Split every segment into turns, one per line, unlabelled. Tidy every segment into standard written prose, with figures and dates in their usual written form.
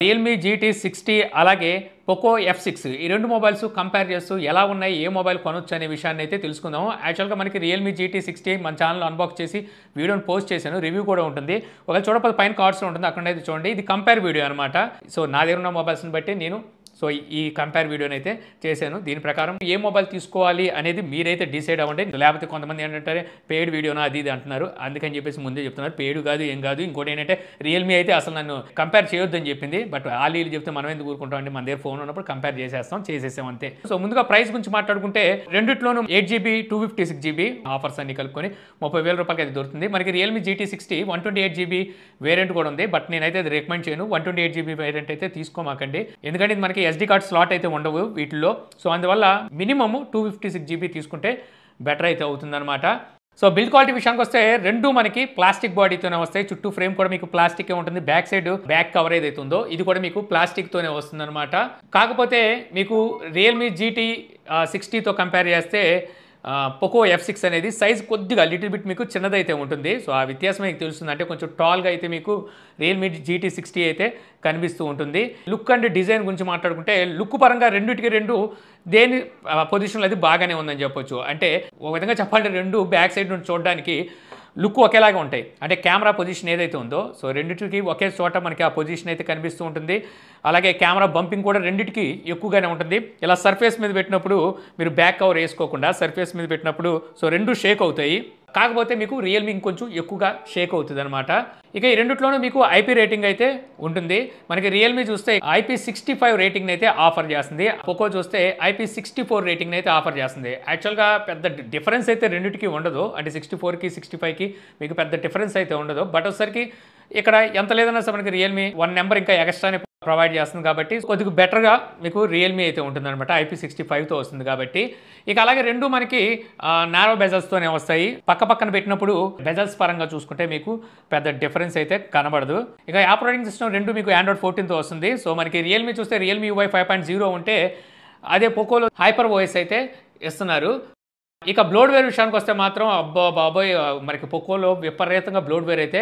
Realme GT60 అలాగే Poco F6 ఈ రెండు మొబైల్స్ కంపేర్ చేస్తూ ఎలా ఉన్నాయి, ఏ మొబైల్ కొనొచ్చు అనే విషయాన్ని అయితే తెలుసుకుందాం. యాక్చువల్గా మనకి రియల్మీ GT60 మన ఛానల్లో అన్బాక్స్ చేసి వీడియోని పోస్ట్ చేశాను, రివ్యూ కూడా ఉంటుంది. ఒకవేళ చూడకపోతే పైన కార్డ్స్లో ఉంటుంది, అక్కడైతే చూడండి. ఇది కంపేర్ వీడియో అనమాట. సో నా దగ్గర ఉన్న మొబైల్స్ని బట్టి నేను ఈ కంపేర్ వీడియోని అయితే చేశాను. దీని ప్రకారం ఏ మొబైల్ తీసుకోవాలి అనేది మీరైతే డిసైడ్ అవ్వండి. లేకపోతే కొంతమంది ఏంటంటే పెయిడ్ వీడియోనా అది ఇది అంటున్నారు, అందుకని చెప్పేసి ముందే చెప్తున్నారు. పెయిడ్ కాదు, ఏం కాదు. ఇంకోటి ఏంటంటే రియల్మీ అయితే అసలు నన్ను కంపేర్ చేయొద్దని చెప్పింది. బట్ వాళ్ళు చెప్తే మనం ఎందుకు ఊరుకుంటాం అండి, మన దగ్గర ఫోన్ ఉన్నప్పుడు కంపేర్ చేసేసాం అంతే. సో ముందుగా ప్రైస్ గురించి మాట్లాడుకుంటే రెండిట్లోనూ 8GB 256GB ఆఫర్స్ అన్ని కలుపుకొని 30,000 రూపాయలకి అది దొరుకుతుంది. మనకి రియల్మీ GT60 128GB వేరియంట్ కూడా ఉంది. బట్ నేనైతే అది రికమెండ్ చేయను. 128GB వేరియంట్ అయితే తీసుకోమాకండి, ఎందుకంటే ఇది మనకి SD కార్డ్ స్లాట్ అయితే ఉండవు వీటిల్లో. సో అందువల్ల మినిమమ్ 256GB తీసుకుంటే బెటర్ అయితే అవుతుందన్నమాట. సో బిల్డ్ క్వాలిటీ విషయానికి వస్తే రెండు మనకి ప్లాస్టిక్ బాడీతోనే వస్తాయి. చుట్టూ ఫ్రేమ్ కూడా మీకు ప్లాస్టిక్ ఉంటుంది. బ్యాక్ సైడ్ బ్యాక్ కవర్ ఏదైతే ఉందో ఇది కూడా మీకు ప్లాస్టిక్ తోనే వస్తుంది అనమాట. కాకపోతే మీకు రియల్మీ GT60తో కంపేర్ చేస్తే పోకో F6 అనేది సైజ్ కొద్దిగా లిటిల్ బిట్ మీకు చిన్నదైతే ఉంటుంది. సో ఆ వ్యత్యాసం మీకు తెలుస్తుంది. అంటే కొంచెం టాల్గా అయితే మీకు రియల్మీ GT60 అయితే కనిపిస్తూ ఉంటుంది. లుక్ అండ్ డిజైన్ గురించి మాట్లాడుకుంటే లుక్ పరంగా రెండు దేని పొజిషన్లో అది బాగానే ఉందని చెప్పొచ్చు. అంటే ఒక విధంగా చెప్పాలంటే రెండు బ్యాక్ సైడ్ నుండి చూడడానికి లుక్ ఒకేలాగా ఉంటాయి. అంటే కెమెరా పొజిషన్ ఏదైతే ఉందో సో రెండింటికి ఒకే చోట మనకి ఆ పొజిషన్ అయితే కనిపిస్తూ ఉంటుంది. అలాగే కెమెరా బంపింగ్ కూడా రెండింటికి ఎక్కువగానే ఉంటుంది. ఇలా సర్ఫేస్ మీద పెట్టినప్పుడు మీరు బ్యాక్ కవర్ వేసుకోకుండా సర్ఫేస్ మీద పెట్టినప్పుడు సో రెండు షేక్ అవుతాయి. కాకపోతే మీకు రియల్మీ ఇంకొంచెం ఎక్కువగా షేక్ అవుతుంది అనమాట. ఇక ఈ రెండిట్లోనూ మీకు IP రేటింగ్ అయితే ఉంటుంది. మనకి రియల్మీ చూస్తే IP65 రేటింగ్ అయితే ఆఫర్ చేస్తుంది. పోకో చూస్తే IP64 రేటింగ్ అయితే ఆఫర్ చేస్తుంది. యాక్చువల్గా పెద్ద డిఫరెన్స్ అయితే రెండింటికి ఉండదు. అంటే 64కి 65కి మీకు పెద్ద డిఫరెన్స్ అయితే ఉండదు. బట్ ఒకసారికి ఇక్కడ ఎంత లేదన్నా సరే మనకి రియల్మీ 1 నెంబర్ ఇంకా ఎక్స్ట్రానే ప్రొవైడ్ చేస్తుంది కాబట్టి కొద్దిగా బెటర్గా మీకు రియల్మీ అయితే ఉంటుంది అనమాట. IP65తో వస్తుంది కాబట్టి. ఇక అలాగే రెండు మనకి నారో బెజల్స్తోనే వస్తాయి. పక్కన పెట్టినప్పుడు బెజల్స్ పరంగా చూసుకుంటే మీకు పెద్ద డిఫరెన్స్ అయితే కనబడదు. ఇక ఆపరేటింగ్ సిస్టమ్ రెండు మీకు Android 14తో వస్తుంది. సో మనకి రియల్మీ చూస్తే రియల్మీ UI 5.0 ఉంటే అదే పోకోలో HyperOS అయితే ఇస్తున్నారు. ఇక బ్లోడ్వేర్ విషయానికి వస్తే మాత్రం బాబోయ్ మనకి పోకోలో విపరీతంగా బ్లోడ్వేర్ అయితే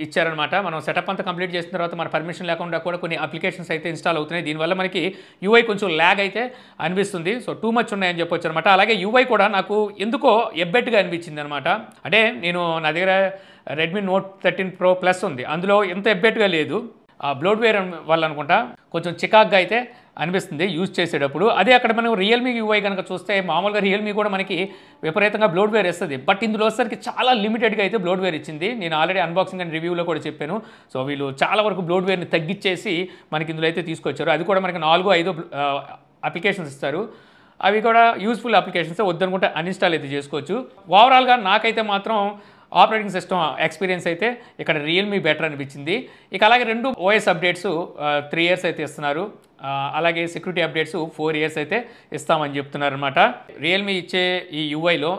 ఇచ్చారనమాట. మనం సెటప్ అంతా కంప్లీట్ చేసిన తర్వాత మన పర్మిషన్ లేకుండా కూడా కొన్ని అప్లికేషన్స్ అయితే ఇన్స్టాల్ అవుతున్నాయి. దీనివల్ల మనకి UI కొంచెం ల్యాగ్ అయితే అనిపిస్తుంది. సో టూ మచ్ ఉన్నాయని చెప్పొచ్చు అనమాట. అలాగే UI కూడా నాకు ఎందుకో ఎబ్బెట్టుగా అనిపించింది అనమాట. అంటే నా దగ్గర రెడ్మీ Note 13 Pro Plus ఉంది, అందులో ఎంత ఎబ్బెట్టుగా లేదు. ఆ బ్లోడ్వేర్ వల్ల అనుకుంటా కొంచెం చికాక్గా అయితే అనిపిస్తుంది యూజ్ చేసేటప్పుడు. అదే అక్కడ మనం రియల్మీ UI కనుక చూస్తే మామూలుగా రియల్మీ కూడా మనకి విపరీతంగా బ్లోడ్వేర్ ఇస్తుంది. బట్ ఇందులో వచ్చేసరికి చాలా లిమిటెడ్గా అయితే బ్లోడ్వేర్ ఇచ్చింది. నేను ఆల్రెడీ అన్బాక్సింగ్ అండ్ రివ్యూలో కూడా చెప్పాను. సో వీళ్ళు చాలా వరకు బ్లోడ్వేర్ని తగ్గించేసి మనకి ఇందులో అయితే తీసుకొచ్చారు. అది కూడా మనకి 4-5 అప్లికేషన్స్ ఇస్తారు. అవి కూడా యూస్ఫుల్ అప్లికేషన్స్, వద్దనుకుంటే అన్ఇన్స్టాల్ అయితే చేసుకోవచ్చు. ఓవరాల్గా నాకైతే మాత్రం ఆపరేటింగ్ సిస్టమ్ ఎక్స్పీరియన్స్ అయితే ఇక్కడ రియల్మీ బెటర్ అనిపించింది. ఇక అలాగే రెండు OS అప్డేట్స్ 3 years అయితే ఇస్తున్నారు. అలాగే సెక్యూరిటీ అప్డేట్స్ 4 years అయితే ఇస్తామని చెప్తున్నారు అనమాట. రియల్మీ ఇచ్చే ఈ UIలో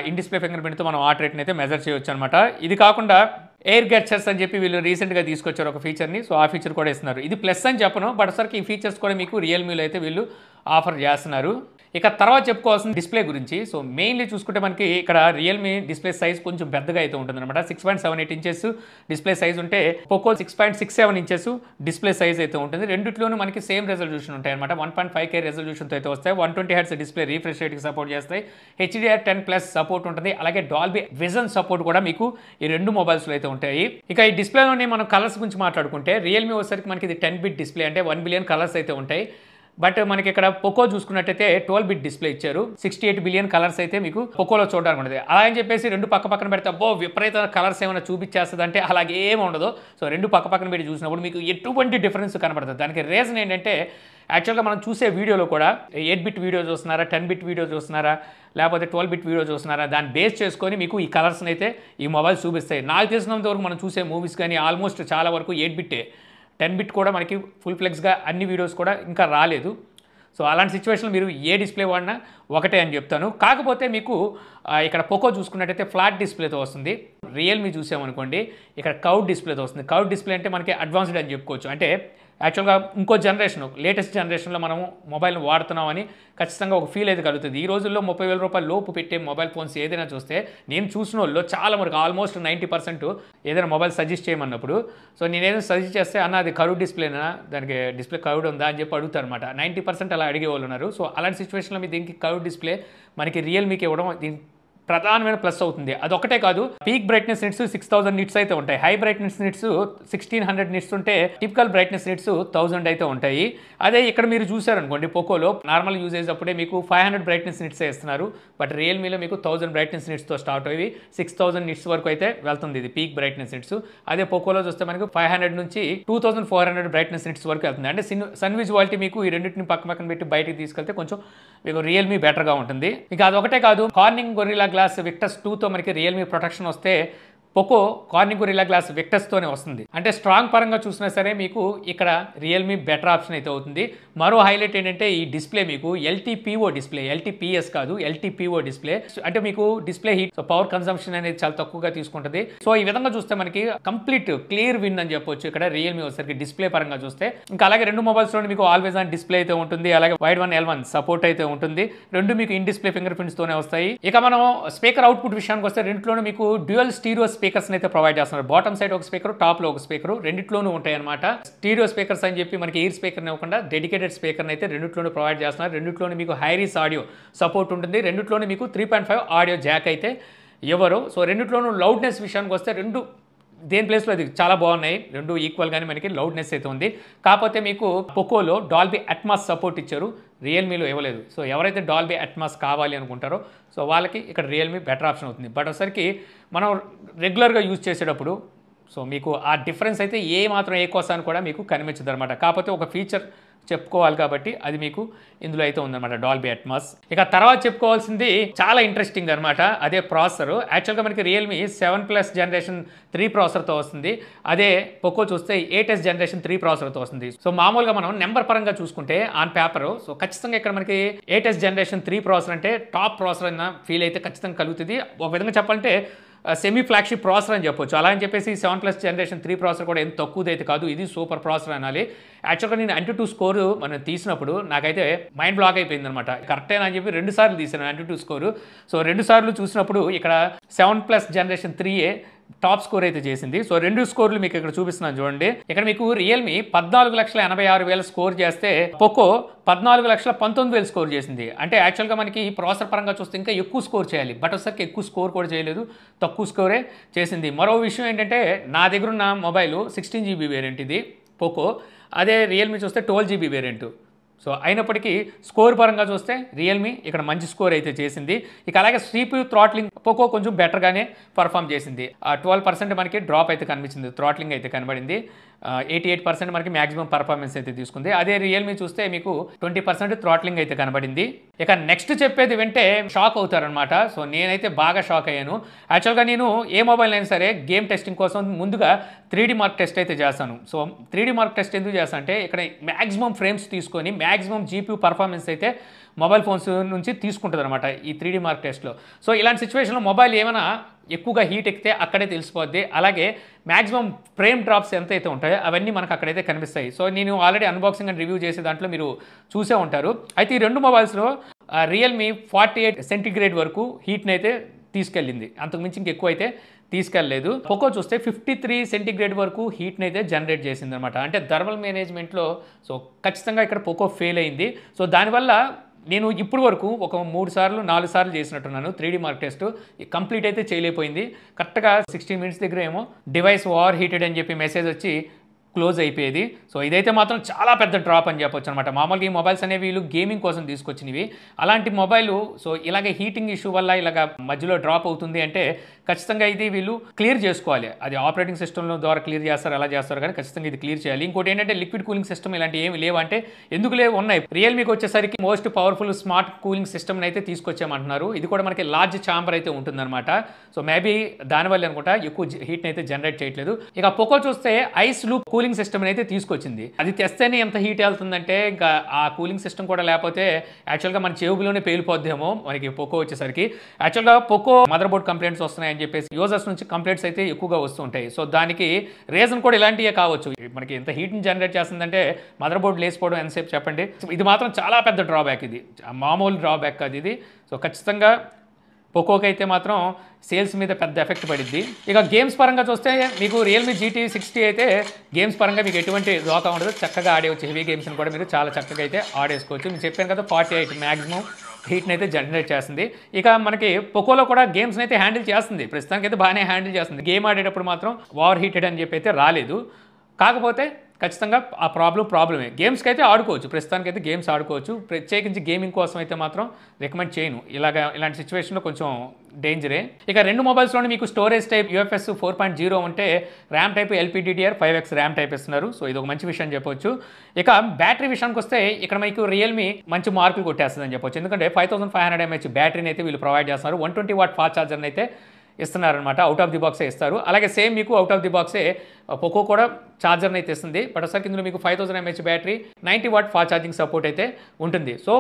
ఇన్ డిస్ప్లే ఫింగర్ ప్రింట్తో మనం హార్ట్ రేట్ని అయితే మెజర్ చేయొచ్చు అనమాట. ఇది కాకుండా ఎయిర్ గెస్చర్స్ అని చెప్పి వీళ్ళు రీసెంట్గా తీసుకొచ్చారు ఒక ఫీచర్ని. సో ఆ ఫీచర్ కూడా ఇస్తున్నారు. ఇది ప్లస్ అని చెప్పను, బట్ ఒకసారికి ఈ ఫీచర్స్ కూడా మీకు రియల్మీలో అయితే వీళ్ళు ఆఫర్ చేస్తున్నారు. ఇక తర్వాత చెప్పుకోవాల్సిన డిస్ప్లే గురించి. సో మెయిన్లీ చూసుకుంటే మనకి ఇక్కడ రియల్మీ డిస్ప్లే సైజ్ కొంచెం పెద్దగా అయితే ఉంటుంది అనమాట. 6.78 inches డిస్ప్లే సైజ్ ఉంటే పోకో 6.67 inches డిస్ప్లే సైజ్ అయితే ఉంటుంది. రెండిట్లోనూ మనకి సేమ్ రెజల్యూషన్ ఉంటాయి అనమాట. 1.5K రెజల్యూషన్తో అయితే వస్తాయి. 120 Hz డిస్ప్లే రీఫ్రెష్ రేట్కి సపోర్ట్ చేస్తాయి. HDR10+ సపోర్ట్ ఉంటుంది. అలాగే డాల్బీ విజన్ సపోర్ట్ కూడా మీకు ఈ రెండు మొబైల్స్లో అయితే ఉంటాయి. ఇక ఈ డిస్ప్లేలోనే మనం కలర్స్ గురించి మాట్లాడుకుంటే రియల్మీ వచ్చేసరికి మనకి ఇది 10 bit డిస్ప్లే, అంటే 1 billion కలర్స్ అయితే ఉంటాయి. బట్ మనకి ఇక్కడ పోకో చూసుకున్నట్టయితే 12 bit డిస్ప్లే ఇచ్చారు. 68 billion కలర్స్ అయితే మీకు పోకోలో చూడడానికి ఉంటుంది. అలా అని చెప్పేసి రెండు పక్కన పెడితే విపరీత కలర్స్ ఏమైనా చూపించేస్తుంది అంటే అలాగే ఏమి ఉండదు. సో రెండు పక్కన పెట్టి చూసినప్పుడు మీకు ఎటువంటి డిఫరెన్స్ కనబడుతుంది. దానికి రీజన్ ఏంటంటే యాక్చువల్గా మనం చూసే వీడియోలో కూడా 8 bit వీడియో చూస్తున్నారా, 10 bit వీడియో చూస్తున్నారా, లేకపోతే 12 bit వీడియో చూస్తున్నారా, దాన్ని బేస్ చేసుకొని మీకు ఈ కలర్స్ని అయితే ఈ మొబైల్ చూపిస్తాయి. నాకు తెలిసినంత వరకు మనం చూసే మూవీస్ కానీ ఆల్మోస్ట్ చాలా వరకు 8 bit, 10 bit కూడా మనకి ఫుల్ ఫ్లెక్స్గా అన్ని వీడియోస్ కూడా ఇంకా రాలేదు. సో అలాంటి సిచ్యువేషన్లో మీరు ఏ డిస్ప్లే వాడినా ఒకటే అని చెప్తాను. కాకపోతే మీకు ఇక్కడ పోకో చూసుకున్నట్టయితే ఫ్లాట్ డిస్ప్లేతో వస్తుంది. రియల్మీ చూసామనుకోండి ఇక్కడ కర్వ్డ్ డిస్ప్లేతో వస్తుంది. కర్వ్డ్ డిస్ప్లే అంటే మనకి అడ్వాన్స్డ్ అని చెప్పుకోవచ్చు. అంటే యాక్చువల్గా ఇంకో జనరేషన్ లేటెస్ట్ జనరేషన్లో మనము మొబైల్ని వాడుతున్నామని ఖచ్చితంగా ఒక ఫీల్ అయితే కలుగుతుంది. ఈ రోజుల్లో 30,000 రూపాయల లోపు పెట్టే మొబైల్ ఫోన్స్ ఏదైనా చూస్తే నేను చూసిన వాళ్ళు చాలా వరకు ఆల్మోస్ట్ 90% ఏదైనా మొబైల్ సజెస్ట్ చేయమన్నప్పుడు సో నేనేదో సజెస్ట్ చేస్తే అన్న అది కర్వ్ డిస్ప్లేనా, దానికి డిస్ప్లే కర్వ్డ్ ఉందా అని చెప్పి అడుగుతారు అనమాట. 90% అలా అడిగే వాళ్ళు ఉన్నారు. సో అలాంటి సిచ్యువేషన్లో మీ దీనికి కర్వ్ డిస్ప్లే మనకి రియల్మీకి ఇవ్వడం దీనికి ప్రధానమైన ప్లస్ అవుతుంది. అదొకటే కాదు, పీక్ బ్రైట్నెస్ నిట్స్ 6000 నిట్స్ అయితే ఉంటాయి. హై బ్రైట్నెస్ నిట్స్ 1600 నిట్స్ ఉంటే టిపికల్ బ్రైట్నెస్ నిట్స్ 1000 అయితే ఉంటాయి. అదే ఇక్కడ మీరు చూసారనుకోండి పోకోలో నార్మల్ యూజేజ్ అప్పుడే మీకు 500 బ్రైట్నెస్ నిట్స్ ఇస్తున్నారు. బట్ రియల్మీలో మీకు 1000 బ్రైట్నెస్ నిట్స్తో స్టార్ట్ అయ్యి 6000 నిట్స్ వరకు అయితే వెళ్తుంది ఇది పీక్ బ్రైట్నెస్ నిట్స్. అదే పోకోలో చూస్తే మనకు 500 నుంచి 2400 బ్రైట్నెస్ నిట్స్ వరకు వెళ్తుంది. అంటే సన్ విజువాలిటీ మీకు ఈ రెండింటిని పక్కన పెట్టి బయటికి తీసుకెళ్తే కొంచెం మీకు రియల్మీ బెటర్గా ఉంటుంది. ఇక అదొకటే కాదు, కార్నింగ్ గొరిల్లా గ్లాస్ విక్టస్ 2తో మనకి రియల్మీ ప్రొటెక్షన్ వస్తే పోకో కార్నింగ్ గొరిల్లా గ్లాస్ విక్టస్తోనే వస్తుంది. అంటే స్ట్రాంగ్ పరంగా చూసినా సరే మీకు ఇక్కడ రియల్మీ బెటర్ ఆప్షన్ అయితే అవుతుంది. మరో హైలైట్ ఏంటంటే ఈ డిస్ప్లే మీకు ఎల్టీపీఓ డిస్ప్లే, ఎల్టీపీఎస్ కాదు ఎల్టీపీఓ డిస్ప్లే. అంటే మీకు డిస్ప్లే హీట్ పవర్ కన్సంప్షన్ అనేది చాలా తక్కువగా తీసుకుంటుంది. సో ఈ విధంగా చూస్తే మనకి కంప్లీట్ క్లియర్ విన్ అని చెప్పొచ్చు ఇక్కడ రియల్మీ వచ్చేసరికి డిస్ప్లే పరంగా చూస్తే. ఇంకా అలాగే రెండు మొబైల్స్లో మీకు ఆల్వేస్ ఆన్ డిస్ప్లే అయితే ఉంటుంది. అలాగే వైడ్ 1L1 సపోర్ట్ అయితే ఉంటుంది. రెండు మీకు ఇన్ డిస్ప్లే ఫింగర్ ప్రింట్స్ తోనే వస్తాయి. ఇక మనం స్పీకర్ అవుట్పుట్ విషయానికి వస్తే రెండిట్లోనూ మీకు డ్యూయల్ స్టీరియో స్పీకర్స్ అయితే ప్రొవైడ్ చేస్తున్నారు. బాటమ్ సైడ్ ఒక స్పీకర్, టాప్ లో ఒక స్పీకర్, రెండిట్లోనూ ఉంటాయి అనమాట. స్టీరియో స్పీకర్స్ అని చెప్పి మనకి ఎయిర్ స్పీకర్ ఇవ్వకుండా డెడికేటెడ్ స్పీకర్ అయితే రెండిట్లోనూ ప్రొవైడ్ చేస్తున్నారు. రెండిట్లోనూ మీకు హైరీస్ ఆడియో సపోర్ట్ ఉంటుంది. రెండిట్లోనూ మీకు 3.5 ఆడియో జాక్ అయితే ఇవ్వరు. సో రెండిట్లోనూ లౌడ్నెస్ విషయానికి వస్తే రెండు దేని ప్లేస్లో అది చాలా బాగున్నాయి. రెండు ఈక్వల్గానే మనకి లౌడ్నెస్ అయితే ఉంది. కాకపోతే మీకు పోకోలో డాల్బీ అట్మాస్ సపోర్ట్ ఇచ్చారు, రియల్మీలో ఇవ్వలేదు. సో ఎవరైతే డాల్బీ అట్మాస్ కావాలి అనుకుంటారో సో వాళ్ళకి ఇక్కడ రియల్మీ బెటర్ ఆప్షన్ అవుతుంది. బట్ ఒకసారికి మనం రెగ్యులర్గా యూజ్ చేసేటప్పుడు సో మీకు ఆ డిఫరెన్స్ అయితే ఏ మాత్రం ఏ కోసాన్ని కూడా మీకు కనిపించదు అనమాట. కాకపోతే ఒక ఫీచర్ చెప్పుకోవాలి కాబట్టి అది మీకు ఇందులో అయితే ఉందన్నమాట, డాల్బీ అట్మాస్. ఇక తర్వాత చెప్పుకోవాల్సింది చాలా ఇంట్రెస్టింగ్ అనమాట, అదే ప్రాసెసర్. యాక్చువల్గా మనకి రియల్మీ 7+ జనరేషన్ 3 ప్రాసెసర్తో వస్తుంది. అదే పోకో చూస్తే 8s జనరేషన్ 3 ప్రాసెసర్తో వస్తుంది. సో మామూలుగా మనం నెంబర్ పరంగా చూసుకుంటే ఆన్ పేపర్ సో ఖచ్చితంగా ఇక్కడ మనకి 8s జనరేషన్ 3 ప్రాసెసర్ అంటే టాప్ ప్రాసెసర్ అన్న ఫీల్ అయితే ఖచ్చితంగా కలుగుతుంది. ఒక విధంగా చెప్పాలంటే సెమీ ఫ్లాగ్షిప్ ప్రాసెసర్ అని చెప్పొచ్చు. అలా అని చెప్పేసి 7+ జనరేషన్ 3 ప్రాసెసర్ కూడా ఎంత తక్కువదైతే కాదు, ఇది సూపర్ ప్రాసెసర్ అనాలి. యాక్చువల్గా నేను Antutu స్కోర్ మనం తీసినప్పుడు నాకైతే మైండ్ బ్లాక్ అయిపోయింది అనమాట. కరెక్టేనా అని చెప్పి 2 సార్లు తీసాను Antutu స్కోరు. సో 2 సార్లు చూసినప్పుడు ఇక్కడ 7+ జనరేషన్ 3A టాప్ స్కోర్ అయితే చేసింది. సో 2 స్కోర్లు మీకు ఇక్కడ చూపిస్తున్నాను చూడండి. ఇక్కడ మీకు రియల్మీ 14,86,000 స్కోర్ చేస్తే పోకో 14,19,000 స్కోర్ చేసింది. అంటే యాక్చువల్గా మనకి ఈ ప్రాసెసర్ పరంగా చూస్తే ఇంకా ఎక్కువ స్కోర్ చేయాలి. బట్ ఒకసారికి ఎక్కువ స్కోర్ కూడా చేయలేదు, తక్కువ స్కోరే చేసింది. మరో విషయం ఏంటంటే నా దగ్గర ఉన్న మొబైల్ 16GB వేరియంట్ ఇది పోకో, అదే రియల్మీ చూస్తే 12GB వేరియంట్. సో అయినప్పటికీ స్కోర్ పరంగా చూస్తే రియల్మీ ఇక్కడ మంచి స్కోర్ అయితే చేసింది. ఇక అలాగే CPU థ్రాట్లింగ్ పోకో కొంచెం బెటర్గానే పర్ఫామ్ చేసింది. 12% మనకి డ్రాప్ అయితే కనిపించింది, థ్రాట్లింగ్ అయితే కనబడింది. 88% మనకి మ్యాక్సిమం పర్ఫార్మెన్స్ అయితే తీసుకుంది. అదే రియల్మీ చూస్తే మీకు 20% థ్రాట్లింగ్ అయితే కనబడింది. ఇక నెక్స్ట్ చెప్పేది వింటే షాక్ అవుతారనమాట. సో నేనైతే బాగా షాక్ అయ్యాను. యాక్చువల్గా నేను ఏ మొబైల్ అయినా సరే గేమ్ టెస్టింగ్ కోసం ముందుగా 3D మార్క్ టెస్ట్ అయితే చేస్తాను. సో 3D మార్క్ టెస్ట్ ఎందుకు చేస్తాను అంటే ఇక్కడ మ్యాక్సిమం ఫ్రేమ్స్ తీసుకొని మ్యాక్సిమం GPU పర్ఫార్మెన్స్ అయితే మొబైల్ ఫోన్స్ నుంచి తీసుకుంటుంది అనమాట ఈ 3D మార్క్ టెస్ట్లో. సో ఇలాంటి సిచ్యువేషన్లో మొబైల్ ఏమైనా ఎక్కువగా హీట్ ఎక్కితే అక్కడే తెలిసిపోద్ది. అలాగే మ్యాక్సిమం ఫ్రేమ్ డ్రాప్స్ ఎంత అయితే ఉంటాయో అవన్నీ మనకు అక్కడైతే కనిపిస్తాయి. సో నేను ఆల్రెడీ అన్బాక్సింగ్ అండ్ రివ్యూ చేసే దాంట్లో మీరు చూసే ఉంటారు. అయితే ఈ 2 మొబైల్స్లో రియల్మీ 48 సెంటిగ్రేడ్ వరకు హీట్ని అయితే తీసుకెళ్ళింది, అంతకుమించి ఇంకెక్కువ అయితే తీసుకెళ్ళలేదు. పోకో చూస్తే 53 సెంటిగ్రేడ్ వరకు హీట్ని అయితే జనరేట్ చేసింది అనమాట. అంటే థర్మల్ మేనేజ్మెంట్లో సో ఖచ్చితంగా ఇక్కడ పోకో ఫెయిల్ అయింది. సో దానివల్ల నేను ఇప్పుడు వరకు ఒక 3 సార్లు 4 సార్లు చేసినట్టున్నాను 3D మార్క్ టెస్ట్, కంప్లీట్ అయితే చేయలేకపోయింది. కరెక్ట్గా 16 మినిట్స్ దగ్గర ఏమో డివైస్ ఓవర్ హీటెడ్ అని చెప్పి మెసేజ్ వచ్చి క్లోజ్ అయిపోయేది. సో ఇదైతే మాత్రం చాలా పెద్ద డ్రాప్ అని చెప్పొచ్చు అనమాట. మామూలుగా ఈ మొబైల్స్ అనేవి వీళ్ళు గేమింగ్ కోసం తీసుకొచ్చినవి, అలాంటి మొబైల్ సో ఇలాగే హీటింగ్ ఇష్యూ వల్ల ఇలాగ మధ్యలో డ్రాప్ అవుతుంది అంటే ఖచ్చితంగా ఇది వీళ్ళు క్లియర్ చేసుకోవాలి. అది ఆపరేటింగ్ సిస్టమ్ ద్వారా క్లియర్ చేస్తారు, అలా చేస్తారు, కానీ ఖచ్చితంగా ఇది క్లియర్ చేయాలి. ఇంకోటి ఏంటంటే లిక్విడ్ కూలింగ్ సిస్టమ్ ఇలాంటి ఏమి లేవంటే ఎందుకు లేవు, ఉన్నాయి. రియల్మీకి వచ్చేసరికి most powerful smart cooling system అయితే తీసుకొచ్చామంటున్నారు. ఇది కూడా మనకి లార్జ్ ఛాంబర్ అయితే ఉంటుందన్నమాట. సో మేబీ దానివల్ల అనుకుంటా ఎక్కువ హీట్ని అయితే జనరేట్ చేయట్లేదు. ఇక పోకో చూస్తే ice loop cooling cooling system అయితే తీసుకొచ్చింది. అది తెస్తేనే ఎంత హీట్ వెళ్తుందంటే ఇంకా ఆ కూలింగ్ సిస్టమ్ కూడా లేకపోతే యాక్చువల్గా మన చెవులోనే పేలిపోద్దేమో మనకి పోకో వచ్చేసరికి. యాక్చువల్గా పోకో మదర్ బోర్డ్ కంప్లైంట్స్ వస్తున్నాయని చెప్పేసి యూజర్స్ నుంచి కంప్లైంట్స్ అయితే ఎక్కువగా వస్తూ ఉంటాయి. సో దానికి రీజన్ కూడా ఇలాంటివే కావచ్చు. మనకి ఎంత హీట్ని జనరేట్ చేస్తుందంటే మదర్ బోర్డ్ లేసిపోవడం ఎంతసేపు చెప్పండి. ఇది మాత్రం చాలా పెద్ద డ్రాబ్యాక్, ఇది మామూలు డ్రాబ్యాక్ అది ఇది. సో ఖచ్చితంగా పోకోకి అయితే మాత్రం సేల్స్ మీద పెద్ద ఎఫెక్ట్ పడిద్ది. ఇక గేమ్స్ పరంగా చూస్తే మీకు రియల్మీ GT60 అయితే గేమ్స్ పరంగా మీకు ఎటువంటి దోకా ఉండదు, చక్కగా ఆడేవచ్చు. హెవీ గేమ్స్ని కూడా మీరు చాలా చక్కగా అయితే ఆడేసుకోవచ్చు. మీకు చెప్పాను కదా 48 మ్యాక్సిమం హీట్ని అయితే జనరేట్ చేస్తుంది. ఇక మనకి పోకోలో కూడా గేమ్స్ని అయితే హ్యాండిల్ చేస్తుంది, ప్రస్తుతానికి అయితే బాగానే హ్యాండిల్ చేస్తుంది. గేమ్ ఆడేటప్పుడు మాత్రం ఓవర్ హీటెడ్ అని చెప్పి అయితే రాలేదు. కాకపోతే ఖచ్చితంగా ఆ ప్రాబ్లమే. గేమ్స్కి అయితే ఆడుకోవచ్చు, ప్రస్తుతానికైతే గేమ్స్ ఆడుకోవచ్చు. ప్రత్యేకించి గేమింగ్ కోసం అయితే మాత్రం రికమెండ్ చేయను. ఇలాంటి సిచ్యువేషన్లో కొంచెం డేంజరే. ఇక రెండు మొబైల్స్లోనే మీకు స్టోరేజ్ టైప్ UFS 4.0 ఉంటే RAM type LPDDR5X RAM type ఇస్తున్నారు. సో ఇది ఒక మంచి విషయం చెప్పొచ్చు. ఇక బ్యాటరీ విషయానికి వస్తే ఇక్కడ మీకు రియల్మీ మంచి మార్కులు కొట్టేస్తుందని చెప్పొచ్చు. ఎందుకంటే 5500 mAh బ్యాటరీని అయితే వీళ్ళు ప్రొవైడ్ చేస్తున్నారు. 120 వాట్ ఫాస్ట్ ఛార్జర్ని అయితే ఇస్తున్నారనమాట. అవుట్ ఆఫ్ ది బాక్సే ఇస్తారు. అలాగే సేమ్ మీకు అవుట్ ఆఫ్ ది బాక్సే పోకో కూడా ఛార్జర్ని అయితే ఇస్తుంది. బట్ ఒకసారి ఇందులో మీకు 5000 mAh battery 90 watt fast charging support అయితే ఉంటుంది. సో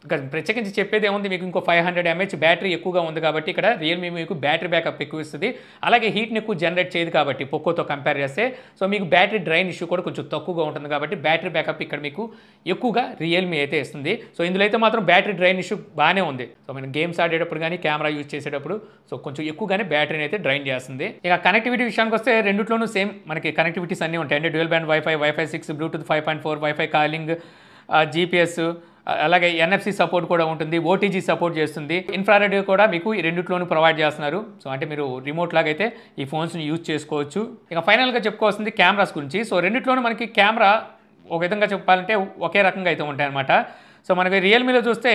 ఇంకా ప్రత్యేకించి చెప్పేది ఏముంది, మీకు ఇంకో 500 mAh బ్యాటరీ ఎక్కువగా ఉంది కాబట్టి ఇక్కడ రియల్మీ మీకు బ్యాటరీ బ్యాకప్ ఎక్కువ ఇస్తుంది. అలాగే హీట్ని ఎక్కువ జనరేట్ చేయదు కాబట్టి పోకోతో కంపేర్ చేస్తే. సో మీకు బ్యాటరీ డ్రైన్ ఇష్యూ కూడా కొంచెం తక్కువగా ఉంటుంది కాబట్టి బ్యాటరీ బ్యాకప్ ఇక్కడ మీకు ఎక్కువగా రియల్మీ అయితే ఇస్తుంది. సో ఇందులో అయితే మాత్రం బ్యాటరీ డ్రైన్ ఇష్యూ బాగానే ఉంది. సో మనం గేమ్స్ ఆడేటప్పుడు కానీ కెమెరా యూజ్ చేసేటప్పుడు సో కొంచెం ఎక్కువగానే బ్యాటరీని అయితే డ్రైన్ చేస్తుంది. ఇక కనెక్టివిటీ విషయానికి వస్తే రెండిట్లోనూ సేమ్ మనకి కనెక్టివిటీస్ అన్నీ ఉంటాయి. అంటే dual band Wi-Fi 6, Bluetooth 5.4, Wi-Fi calling, GPS, అలాగే NFC సపోర్ట్ కూడా ఉంటుంది. OTG సపోర్ట్ చేస్తుంది. ఇన్ఫ్రారెడ్ కూడా మీకు ఈ రెండిట్లోనూ ప్రొవైడ్ చేస్తున్నారు. సో అంటే మీరు రిమోట్ లాగా అయితే ఈ ఫోన్స్ని యూజ్ చేసుకోవచ్చు. ఇక ఫైనల్గా చెప్పుకోవాల్సింది కెమెరాస్ గురించి. సో రెండిట్లోనూ మనకి కెమెరా ఒక విధంగా చెప్పాలంటే ఒకే రకంగా అయితే ఉంటాయన్నమాట. సో మనకి రియల్మీలో చూస్తే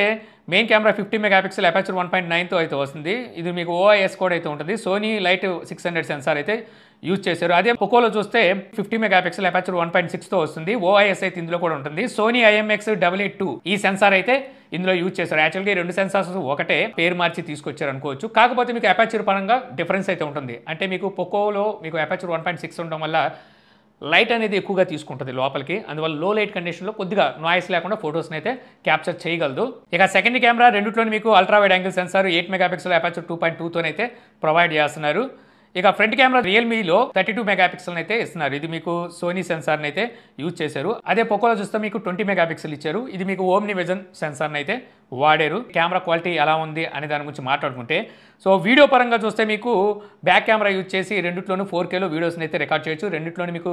మెయిన్ కెమెరా 50 మెగాపిక్సెల్ అపర్చర్ 1.9తో అయితే వస్తుంది. ఇది మీకు OIS కూడా అయితే ఉంటుంది. సోనీ లైట్ 600 సెన్సార్ అయితే యూజ్ చేశారు. అదే పోకోలో చూస్తే 50 మెగాపిక్సెల్ అపర్చర్ 1.6తో వస్తుంది. OIS అయితే ఇందులో కూడా ఉంటుంది. సోనీ IMX882 ఈ సెన్సార్ అయితే ఇందులో యూజ్ చేశారు. యాక్చువల్గా ఈ రెండు సెన్సార్స్ ఒకటే, పేరు మార్చి తీసుకొచ్చారు అనుకోవచ్చు. కాకపోతే మీకు అపర్చర్ పరంగా డిఫరెన్స్ అయితే ఉంటుంది. అంటే మీకు పోకోలో మీకు అపర్చర్ 1.6 ఉండడం వల్ల లైట్ అనేది ఎక్కువగా తీసుకుంటుంది లోపలికి. అందువల్ల లో లైట్ కండిషన్లో కొద్దిగా నాయిస్ లేకుండా ఫొటోస్ని అయితే క్యాప్చర్ చేయగలదు. ఇక సెకండ్ కెమెరా రెండిట్లోని మీకు ultra wide angle sensor 8 megapixel aperture 2.2తోనైతే ప్రొవైడ్ చేస్తున్నారు. ఇక ఫ్రంట్ కెమెరా రియల్మీలో 32 మెగాపిక్సెల్ అయితే ఇస్తున్నారు. ఇది మీకు సోనీ సెన్సార్ని అయితే యూజ్ చేశారు. అదే పోకోలో చూస్తే మీకు 20 మెగాపిక్సెల్ ఇచ్చారు. ఇది మీకు ఓమ్ని విజన్ సెన్సార్ని అయితే వాడారు. కెమెరా క్వాలిటీ ఎలా ఉంది అనే దాని గురించి మాట్లాడుకుంటే, సో వీడియో పరంగా చూస్తే మీకు బ్యాక్ కెమెరా యూజ్ చేసి రెండిట్లోనూ 4Kలో వీడియోస్ని అయితే రికార్డ్ చేయొచ్చు. రెండిట్లోనూ మీకు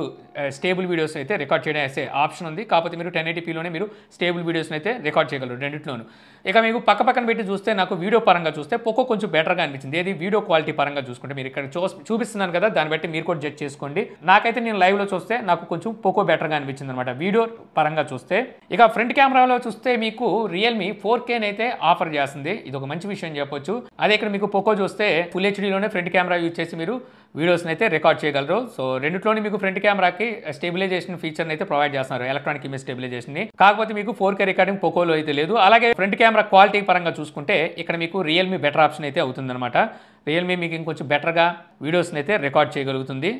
స్టేబుల్ వీడియోస్ అయితే రికార్డ్ చేయడం అయితే ఆప్షన్ ఉంది. కాకపోతే మీరు 1080pలోనే మీరు స్టేబుల్ వీడియోస్ని అయితే రికార్డ్ చేయగలరు రెండిట్లోనూ. ఇక మీకు పక్కన పెట్టి చూస్తే నాకు వీడియో పరంగా చూస్తే పోకో కొంచెం బెటర్గా అనిపించింది. ఏది వీడియో క్వాలిటీ పరంగా చూసుకుంటే మీరు ఇక్కడ చూపిస్తున్నాను కదా, దాన్ని బట్టి మీరు కూడా జడ్జ్ చేసుకోండి. నాకైతే నేను లైవ్లో చూస్తే నాకు కొంచెం పోకో బెటర్గా అనిపించింది అనమాట వీడియో పరంగా చూస్తే. ఇక ఫ్రంట్ కెమెరాలో చూస్తే మీకు రియల్మీ 4Kని అయితే ఆఫర్ చేస్తుంది. ఇది ఒక మంచి విషయం చెప్పొచ్చు. అదే ఇక్కడ మీకు పోకో చూస్తే ఫుల్ హెచ్డీలోనే ఫ్రంట్ కెమెరా యూజ్ చేసి మీరు వీడియోస్ని అయితే రికార్డ్ చేయగలరు. సో రెండిట్లోని మీకు ఫ్రంట్ కెమెరాకి స్టెబిలైజేషన్ ఫీచర్ని అయితే ప్రొవైడ్ చేస్తున్నారు, ఎలక్ట్రానిక్ ఇమేజ్ స్టెబిలైజేషన్ని. కాకపోతే మీకు 4K రికార్డింగ్ పోకోలో అయితే లేదు. అలాగే ఫ్రంట్ కెమెరా క్వాలిటీ పరంగా చూసుకుంటే ఇక్కడ మీకు రియల్మీ బెటర్ ఆప్షన్ అయితే అవుతుందన్నమాట. రియల్మీ మీకు ఇంకొంచెం బెటర్గా వీడియోస్ని అయితే రికార్డ్ చేయగలుగుతుంది.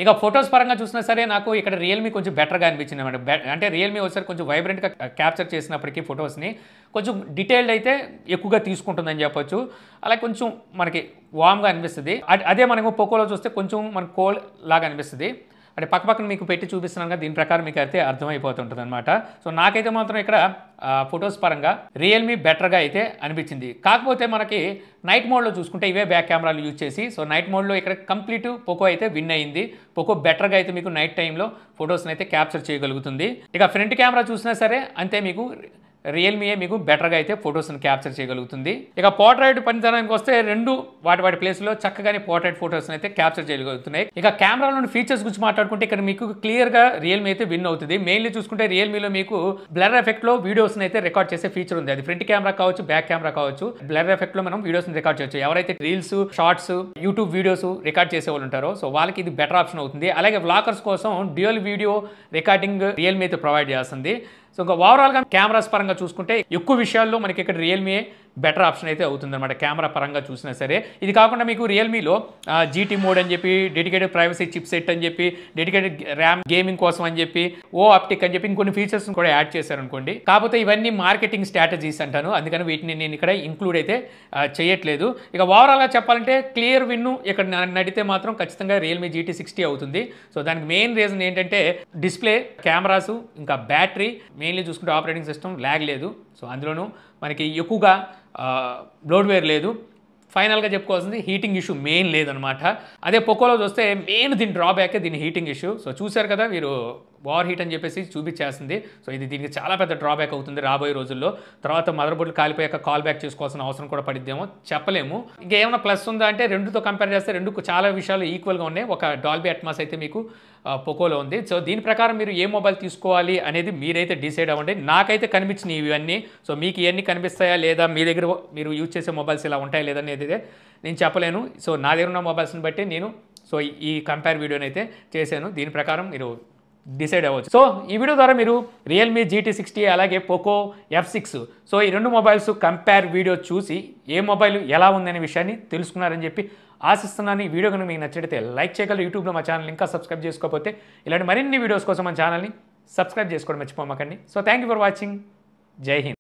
ఇక ఫొటోస్ పరంగా చూసినా సరే నాకు ఇక్కడ రియల్మీ కొంచెం బెటర్గా అనిపించింది అనమాట. అంటే రియల్మీ ఒకసారి కొంచెం వైబ్రెంట్గా క్యాప్చర్ చేసినప్పటికీ ఫొటోస్ని కొంచెం డీటెయిల్డ్ అయితే ఎక్కువగా తీసుకుంటుందని చెప్పొచ్చు. అలా కొంచెం మనకి వామ్గా అనిపిస్తుంది. అదే మనము పోకోలో చూస్తే కొంచెం మనకు కోల్డ్ లాగా అనిపిస్తుంది. అంటే పక్కన మీకు పెట్టి చూపిస్తున్నాను కదా, దీని ప్రకారం మీకు అయితే అర్థమైపోతుంటుంది అనమాట. సో నాకైతే మాత్రం ఇక్కడ ఫొటోస్ పరంగా రియల్మీ బెటర్గా అయితే అనిపించింది. కాకపోతే మనకి నైట్ మోడ్లో చూసుకుంటే ఇవే బ్యాక్ కెమెరాలు యూజ్ చేసి, సో నైట్ మోడ్లో ఇక్కడ కంప్లీట్ పోకో అయితే విన్ అయింది. పోకో బెటర్గా అయితే మీకు నైట్ టైంలో ఫొటోస్ని అయితే క్యాప్చర్ చేయగలుగుతుంది. ఇక ఫ్రంట్ కెమెరా చూసినా సరే అంతే, మీకు రియల్మీయే మీకు బెటర్గా అయితే ఫొటోస్ని క్యాప్చర్ చేయగలుగుతుంది. ఇక పోర్ట్రైట్ పనితనానికి వస్తే రెండు వాటి ప్లేస్లో చక్కగానే పోర్ట్రైట్ ఫొటోస్ని అయితే క్యాప్చర్ చేయగలుగుతున్నాయి. ఇక కెమెరాలోని ఫీచర్స్ గురించి మాట్లాడుకుంటే ఇక్కడ మీకు క్లియర్గా రియల్మీ అయితే విన్ అవుతుంది. మెయిన్లీ చూసుకుంటే రియల్మీలో మీకు బ్లర్ ఎఫెక్ట్లో వీడియోస్ని అయితే రికార్డ్ చేసే ఫీచర్ ఉంది. అది ఫ్రంట్ కెమెరా కావచ్చు, బ్యాక్ కెమెరా కావచ్చు. బ్లర్ ఎఫెక్ట్లో మనం వీడియోస్ని రికార్డ్ చేయొచ్చు. ఎవరైతే reels, shorts, YouTube videos record చేసే వాళ్ళు ఉంటారో సో వాళ్ళకి ఇది బెటర్ ఆప్షన్ అవుతుంది. అలాగే వ్లాగర్స్ కోసం డ్యూయల్ వీడియో రికార్డింగ్ రియల్మీ అయితే ప్రొవైడ్ చేస్తుంది. సో ఇంకా ఓవరాల్గా కెమెరాస్ పరంగా చూసుకుంటే ఎక్కువ విషయాల్లో మనకి ఇక్కడ రియల్మీ బెటర్ ఆప్షన్ అయితే అవుతుందన్నమాట కెమెరా పరంగా చూసినా సరే. ఇది కాకుండా మీకు రియల్మీలో జీటీ మోడ్ అని చెప్పి, డెడికేటెడ్ ప్రైవసీ చిప్ సెట్ అని చెప్పి, డెడికేటెడ్ ర్యామ్ గేమింగ్ కోసం అని చెప్పి, ఆప్టిక్ అని చెప్పి ఇంకొన్ని ఫీచర్స్ కూడా యాడ్ చేశారనుకోండి. కాకపోతే ఇవన్నీ మార్కెటింగ్ స్ట్రాటజీస్ అంటాను, అందుకని వీటిని నేను ఇక్కడ ఇంక్లూడ్ అయితే చేయట్లేదు. ఇక ఓవరాల్గా చెప్పాలంటే క్లియర్ విన్ ఇక్కడ నడితే మాత్రం ఖచ్చితంగా రియల్మీ జీటీ 60 అవుతుంది. సో దానికి మెయిన్ రీజన్ ఏంటంటే డిస్ప్లే, కెమెరాసు, ఇంకా బ్యాటరీ, మెయిన్లీ చూసుకుంటే ఆపరేటింగ్ సిస్టమ్ ల్యాగ్ లేదు. సో అందులోనూ మనకి ఎక్కువగా బ్లోడ్వేర్ లేదు. ఫైనల్గా చెప్పుకోవాల్సింది హీటింగ్ ఇష్యూ మెయిన్ లేదనమాట. అదే పోకోలో చూస్తే మెయిన్ దీని డ్రాబ్యాక్ దీని హీటింగ్ ఇష్యూ. సో చూశారు కదా మీరు, ఓవర్ హీట్ అని చెప్పేసి చూపించేస్తుంది. సో ఇది దీనికి చాలా పెద్ద డ్రాబ్యాక్ అవుతుంది రాబోయే రోజుల్లో. తర్వాత మదర్ బోర్డులు కాలిపోయాక కాల్ బ్యాక్ చేసుకోవాల్సిన అవసరం కూడా పడిద్దేమో, చెప్పలేము. ఇంకేమైనా ప్లస్ ఉందా అంటే రెండుతో కంపేర్ చేస్తే రెండు చాలా విషయాలు ఈక్వల్గా ఉన్నాయి. ఒక డాల్బీ అట్మాస్ అయితే మీకు పోకోలో ఉంది. సో దీని ప్రకారం మీరు ఏ మొబైల్ తీసుకోవాలి అనేది మీరైతే డిసైడ్ అవ్వండి. నాకైతే కనిపించినాయి ఇవన్నీ. సో మీకు ఇవన్నీ కనిపిస్తాయా లేదా, మీ దగ్గర మీరు యూజ్ చేసే మొబైల్స్ ఇలా ఉంటాయా లేదని అయితే నేను చెప్పలేను. సో నా దగ్గర ఉన్న మొబైల్స్ని బట్టి నేను ఈ కంపేర్ వీడియోని అయితే చేశాను. దీని ప్రకారం మీరు డిసైడ్ అవ్వచ్చు. సో ఈ వీడియో ద్వారా మీరు రియల్మీ జీటీ 60 అలాగే పోకో F6 సో ఈ రెండు మొబైల్స్ కంపేర్ వీడియో చూసి ఏ మొబైల్ ఎలా ఉందనే విషయాన్ని తెలుసుకున్నారని చెప్పి ఆశిస్తున్నాను. ఈ వీడియో కనుక మీకు నచ్చితే లైక్ చేయగలరు. యూట్యూబ్లో మా ఛానల్ ఇంకా సబ్స్క్రైబ్ చేసుకోకపోతే ఇలాంటి మరిన్ని వీడియోస్ కోసం మన ఛానల్ని సబ్స్క్రైబ్ చేసుకోవడం మర్చిపోమాకండి. So thank you for watching. జై హింద్.